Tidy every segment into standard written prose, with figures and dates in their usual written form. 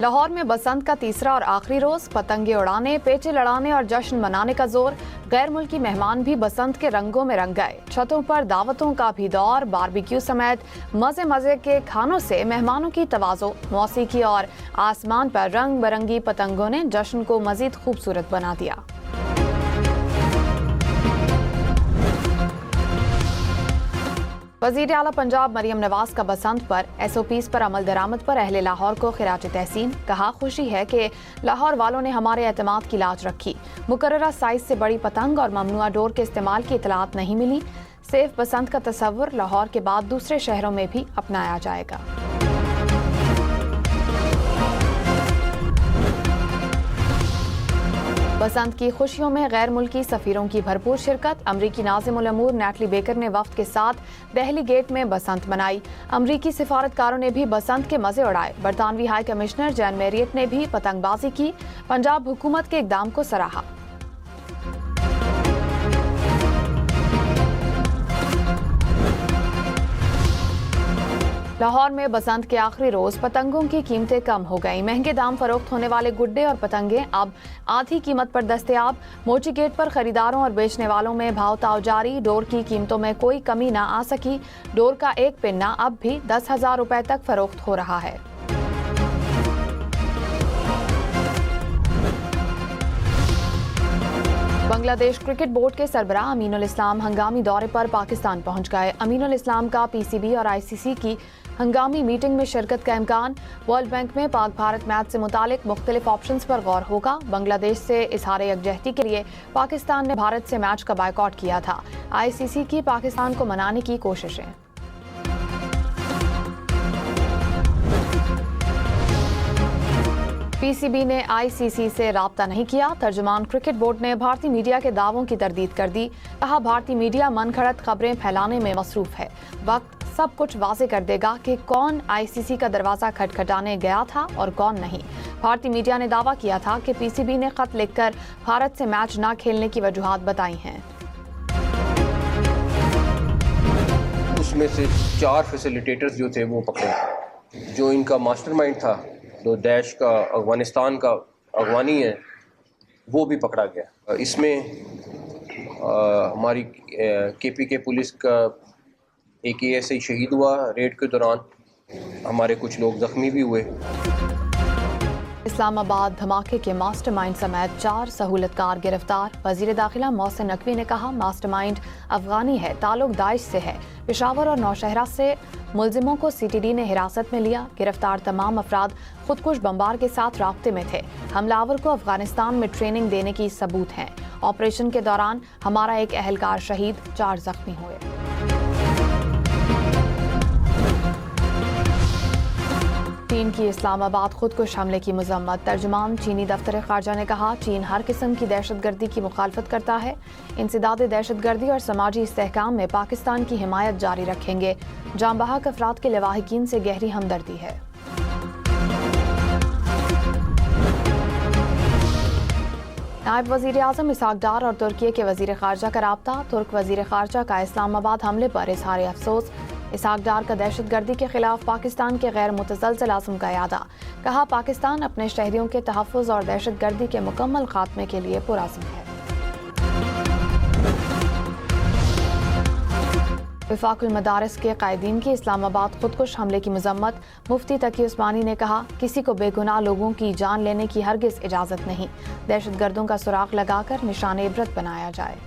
लाहौर में बसंत का तीसरा और आखिरी रोज, पतंगे उड़ाने, पेचे लड़ाने और जश्न मनाने का जोर। गैर मुल्की मेहमान भी बसंत के रंगों में रंग गए। छतों पर दावतों का भी दौर, बारबेक्यू समेत मजे मजे के खानों से मेहमानों की तवाज़ो, मौसीकी और आसमान पर रंग बिरंगी पतंगों ने जश्न को मजीद खूबसूरत बना दिया। वज़ीर आला पंजाब मरियम नवाज का बसंत पर SOPs पर अमल दरामद पर अहले लाहौर को खिराज तहसीन। कहा, खुशी है कि लाहौर वालों ने हमारे एतमाद की लाज रखी। मुकर्ररा साइज से बड़ी पतंग और ममनुआ डोर के इस्तेमाल की इतलात नहीं मिली। सेफ बसंत का तस्वुर लाहौर के बाद दूसरे शहरों में भी अपनाया जाएगा। बसंत की खुशियों में गैर मुल्की सफीरों की भरपूर शिरकत। अमरीकी नाज़िमुल अमूर नैटली बेकर ने वफ्द के साथ दहली गेट में बसंत मनाई। अमरीकी सिफारतकारों ने भी बसंत के मजे उड़ाए। बरतानवी हाई कमिश्नर जैन मैरियट ने भी पतंगबाजी की। पंजाब हुकूमत के इकदाम को सराहा। लाहौर में बसंत के आखिरी रोज पतंगों की कीमतें कम हो गईं। महंगे दाम फरोख्त होने वाले गुड्डे और पतंगे अब आधी कीमत पर दस्तयाब। मोची गेट पर खरीदारों और बेचने वालों में भाव ताव जारी। डोर की कीमतों में कोई कमी ना आ सकी। डोर का एक पिन्ना अब भी 10,000 रुपए तक फरोख्त हो रहा है। बांग्लादेश क्रिकेट बोर्ड के सरबराह अमीनुल इस्लाम हंगामी दौरे पर पाकिस्तान पहुंच गए। अमीनुल इस्लाम का PCB और ICC की हंगामी मीटिंग में शिरकत का इम्कान। वर्ल्ड बैंक में पाक भारत मैच से मुतालिक मुख्तलिफ ऑप्शंस पर गौर होगा। बांग्लादेश से इजहार यकजहती के लिए पाकिस्तान ने भारत से मैच का बायकॉट किया था। ICC की पाकिस्तान को मनाने की कोशिशें। PCB ने ICC से राब्ता नहीं किया। तर्जुमान क्रिकेट बोर्ड ने भारतीय मीडिया के दावों की तरदीद कर दी। कहा, भारतीय मीडिया मनगढ़ंत खबरें फैलाने में मसरूफ है। वक्त सब कुछ वाज़े कर देगा कि कौन ICC का दरवाजा खटखटाने गया था और कौन नहीं। भारतीय मीडिया ने दावा किया था कि PCB ने खत लिखकर भारत से मैच न खेलने की वजूहात बताई हैं। उसमें से 4 फैसिलिटेटर्स जो थे वो पकड़े। जो इनका मास्टरमाइंड था, जो दैश का अफगानिस्तान का अगवानी है, वो भी पकड़ा गया। इसमें हमारी KPK पुलिस का एक ASI शहीद हुआ रेड के दौरान। हमारे कुछ लोग जख्मी भी हुए। इस्लामाबाद धमाके के मास्टरमाइंड समेत 4 सहूलतकार गिरफ्तार। वजीर दाखिला मोहसिन नकवी ने कहा, मास्टरमाइंड अफगानी है, ताल्लुक दाइश से है। पेशावर और नौशहरा से मुलजिमों को CTD ने हिरासत में लिया। गिरफ्तार तमाम अफराद खुदकुश बम्बार के साथ राब्ते में थे। हमलावर को अफगानिस्तान में ट्रेनिंग देने की सबूत हैं। ऑपरेशन के दौरान हमारा एक अहलकार शहीद, 4 जख्मी हुए। चीन की इस्लामाबाद खुदकुश हमले की मजम्मत। तर्जुमान चीनी दफ्तर खारजा ने कहा, चीन हर किस्म की दहशतगर्दी की मुखालफत करता है। इंसदाद दहशतगर्दी और समाजी इस्तेहकाम में पाकिस्तान की हिमायत जारी रखेंगे। जांबहक अफराद के लवाहिकीन से गहरी हमदर्दी है। नायब वजीर आजम इसहाक डार और तुर्की के वजीर खारजा का राब्ता। तुर्क वजीर खारजा का इस्लामाबाद हमले पर इजहार अफसोस। इसहाक डार का दहशतगर्दी के खिलाफ पाकिस्तान के गैर मुतज़लज़ल आज़म का यादा। कहा, पाकिस्तान अपने शहरियों के तहफ़्फ़ुज़ और दहशतगर्दी के मुकम्मल खात्मे के लिए पुरअज़्म है। वफाकुल मदारिस के कायदीन की इस्लामाबाद खुदकुश हमले की मजम्मत। मुफ्ती तकी उस्मानी ने कहा, किसी को बेगुनाह लोगों की जान लेने की हरगिज़ इजाज़त नहीं। दहशतगर्दों का सुराग लगाकर निशान इबरत बनाया जाए।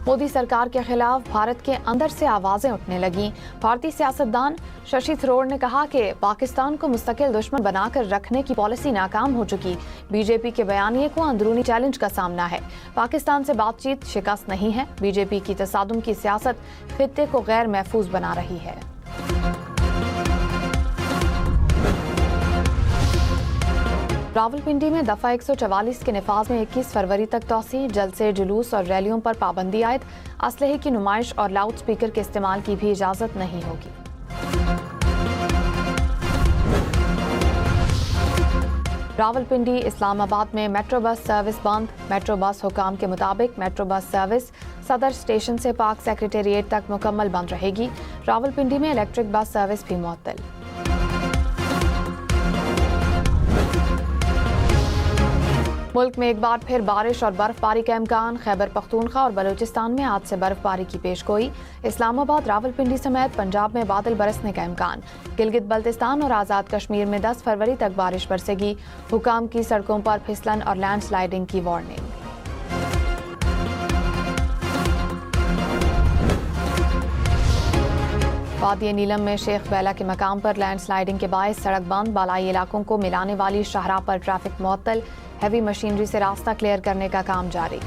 मोदी सरकार के खिलाफ भारत के अंदर से आवाजें उठने लगी। भारतीय सियासतदान शशि थरूर ने कहा कि पाकिस्तान को मुस्तकिल दुश्मन बनाकर रखने की पॉलिसी नाकाम हो चुकी। BJP के बयानिए को अंदरूनी चैलेंज का सामना है। पाकिस्तान से बातचीत शिकस्त नहीं है। BJP की तसादुम की सियासत खित्ते को गैर महफूज बना रही है। रावलपिंडी में दफा 144 के निफाज में 21 फरवरी तक तौसी। जलसे, जुलूस और रैलियों पर पाबंदी आयद। असलहे की नुमाइश और लाउड स्पीकर के इस्तेमाल की भी इजाजत नहीं होगी। रावलपिंडी इस्लामाबाद में मेट्रो बस सर्विस बंद। मेट्रो बस हुकाम के मुताबिक मेट्रो बस सर्विस सदर स्टेशन से पाक सेक्रेटेरिएट तक मुकम्मल बंद रहेगी। रावलपिंडी में इलेक्ट्रिक बस सर्विस भी मुअत्तल। मुल्क में एक बार फिर बारिश और बर्फबारी का इम्कान। खैबर पख्तूनख्वा और बलूचिस्तान में आज से बर्फबारी की पेशगोई। इस्लामाबाद, रावलपिंडी समेत पंजाब में बादल बरसने का इम्कान। गिलगित बल्तिस्तान और आज़ाद कश्मीर में 10 फरवरी तक बारिश बरसेगी। हुकाम की सड़कों पर फिसलन और लैंडस्लाइडिंग की वार्निंग। वादी नीलम में शेख बैला के मकाम पर लैंडस्लाइडिंग के बायस सड़क बंद। बालाई इलाकों को मिलाने वाली शाहराह पर ट्रैफिक मुअत्तल। हैवी मशीनरी से रास्ता क्लियर करने का काम जारी।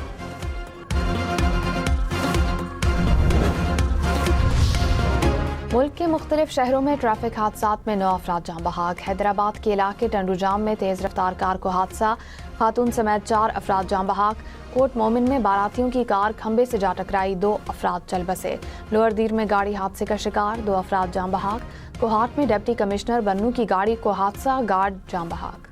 मुल्क के मुख्तलिफ शहरों में ट्रैफिक हादसात में 9 अफराद जाँ बहक। हैदराबाद के इलाके टंडूजाम में तेज रफ्तार कार को हादसा, खातून समेत 4 अफराद जाँ बहक। कोट मोमिन में बारातियों की कार खंबे से जा टकराई, 2 अफराद चल बसे। लोअर दीर में गाड़ी हादसे का शिकार, 2 अफराद जाँ बहक। कोहाट में डिप्टी कमिश्नर बन्नू की गाड़ी को हादसा, गार्ड जाँ बहक।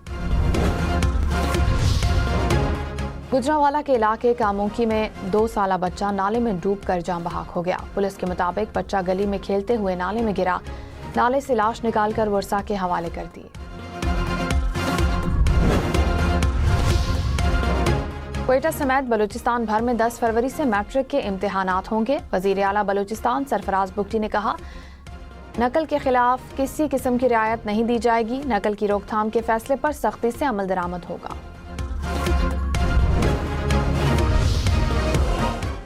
गुजरांवाला के इलाके कामोंकी में 2 साला बच्चा नाले में डूबकर जाँ बहक हो गया। पुलिस के मुताबिक बच्चा गली में खेलते हुए नाले में गिरा। नाले से लाश निकालकर वर्षा के हवाले कर दी। क्वेटा समेत बलूचिस्तान भर में 10 फरवरी से मैट्रिक के इम्तिहानात होंगे। वजीर आला बलूचिस्तान सरफराज बुगटी ने कहा, नकल के खिलाफ किसी किस्म की रियायत नहीं दी जाएगी। नकल की रोकथाम के फैसले पर सख्ती से अमल दरामद होगा।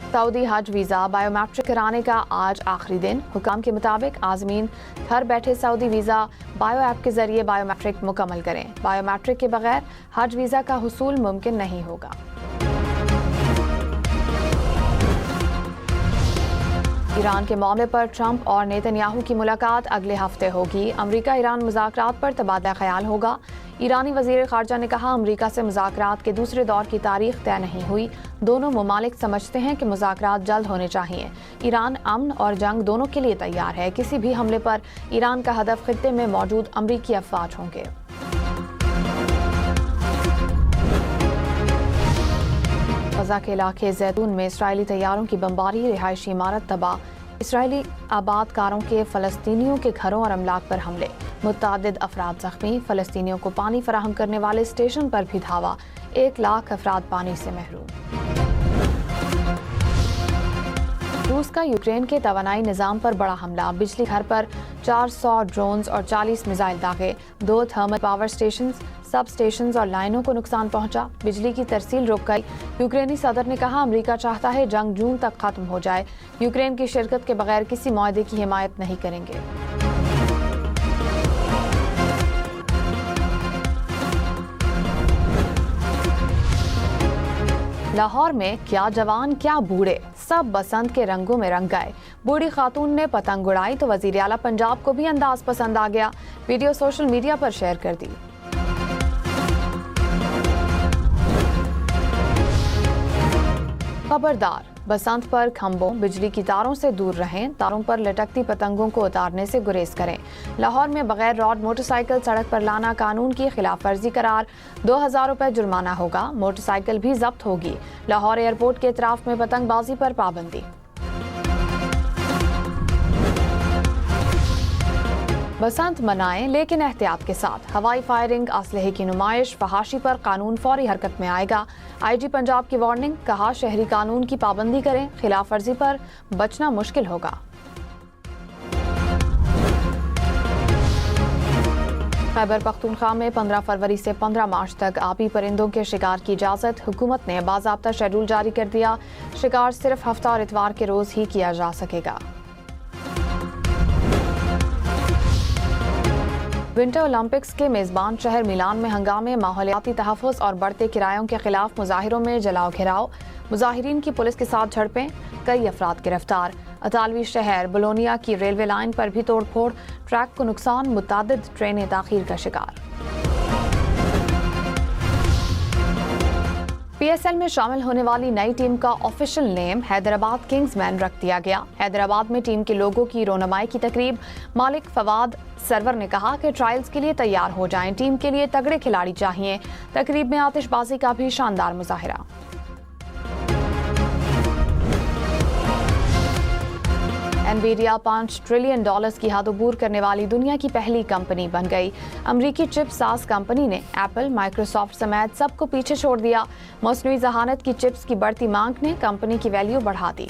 सऊदी हज वीज़ा बायोमेट्रिक कराने का आज आखिरी दिन। हुकाम के मुताबिक आज़मीन घर बैठे सऊदी वीज़ा बायो ऐप के जरिए बायोमेट्रिक मुकम्मल करें। बायोमेट्रिक के बगैर हज वीज़ा का हुसूल मुमकिन नहीं होगा। ईरान के मामले पर ट्रंप और नेतन्याहू की मुलाकात अगले हफ्ते होगी। अमरीका ईरान मुज़ाकरात पर तबादला ख्याल होगा। ईरानी वज़ीर ख़ारजा ने कहा, अमरीका से मुज़ाकरात के दूसरे दौर की तारीख तय नहीं हुई। दोनों ममालिक समझते हैं कि मुज़ाकरात जल्द होने चाहिए। ईरान अमन और जंग दोनों के लिए तैयार है। किसी भी हमले पर ईरान का हदफ खित्ते में मौजूद अमरीकी अफवाज होंगे। गजा के इलाके जैतून में इसराइली तैयारों की बमबारी, रिहायशी इमारत तबाह। इसराइली आबादकारों के फ़लस्तीनियों के घरों और अमलाक पर हमले, मुतअद्दिद अफराद ज़ख्मी। फ़लस्तीनियों को पानी फराहम करने वाले स्टेशन पर भी धावा, 1 लाख अफराद पानी से महरूम। रूस का यूक्रेन के तवानाई निज़ाम पर बड़ा हमला, बिजली घर पर 400 ड्रोन्स और 40 मिसाइल दागे। 2 thermal power station, sub station और लाइनों को नुकसान पहुंचा। बिजली की तरसील रुक गई। यूक्रेनी सदर ने कहा, अमेरिका चाहता है जंग जून तक खत्म हो जाए। यूक्रेन की शिरकत के बगैर किसी मुआहदे की हिमायत नहीं करेंगे। लाहौर में क्या जवान क्या बूढ़े, सब बसंत के रंगों में रंग गए। बूढ़ी खातून ने पतंग उड़ाई तो वजीर आला पंजाब को भी अंदाज पसंद आ गया। वीडियो सोशल मीडिया पर शेयर कर दी। खबरदार, बसंत पर खंभों, बिजली की तारों से दूर रहें। तारों पर लटकती पतंगों को उतारने से गुरेज करें। लाहौर में बगैर रॉड मोटरसाइकिल सड़क पर लाना कानून की खिलाफ वर्जी करार, 2000 रुपए जुर्माना होगा। मोटरसाइकिल भी जब्त होगी। लाहौर एयरपोर्ट के इतराफ में पतंगबाजी पर पाबंदी। बसंत मनाएं लेकिन एहतियात के साथ। हवाई फायरिंग, असलहे की नुमाइश, फहाशी पर कानून फौरी हरकत में आएगा। आईजी पंजाब की वार्निंग, कहा शहरी कानून की पाबंदी करें, खिलाफ वर्जी पर बचना मुश्किल होगा। खैबर पख्तूनख्वा में 15 फरवरी से 15 मार्च तक आबी परिंदों के शिकार की इजाज़त। हुकूमत ने बाज़ाब्ता शेड्यूल जारी कर दिया। शिकार सिर्फ हफ्ता और इतवार के रोज ही किया जा सकेगा। विंटर ओलंपिक्स के मेज़बान शहर मिलान में हंगामे, माहौलियाती तहफ़्फ़ुज़ और बढ़ते किरायों के खिलाफ मुजाहिरों में जलाओ घेराव। मुजाहिरीन की पुलिस के साथ झड़पें, कई अफराद गिरफ्तार। इतालवी शहर बोलोनिया की रेलवे लाइन पर भी तोड़फोड़, ट्रैक को नुकसान, मुतअद्दिद ट्रेनें ताख़ीर का शिकार। पीएसएल में शामिल होने वाली नई टीम का ऑफिशियल नेम हैदराबाद किंग्समैन रख दिया गया। हैदराबाद में टीम के लोगों की रोनमाई की तकरीब। मालिक फवाद सरवर ने कहा कि ट्रायल्स के लिए तैयार हो जाएं, टीम के लिए तगड़े खिलाड़ी चाहिए। तकरीब में आतिशबाजी का भी शानदार मुजाहिरा। एनवीडिया $5 ट्रिलियन की हादोबूर करने वाली दुनिया की पहली कंपनी बन गई। अमरीकी चिप साज कंपनी ने एप्पल, माइक्रोसॉफ्ट समेत सबको पीछे छोड़ दिया। मसनूई जहानत की चिप्स की बढ़ती मांग ने कंपनी की वैल्यू बढ़ा दी।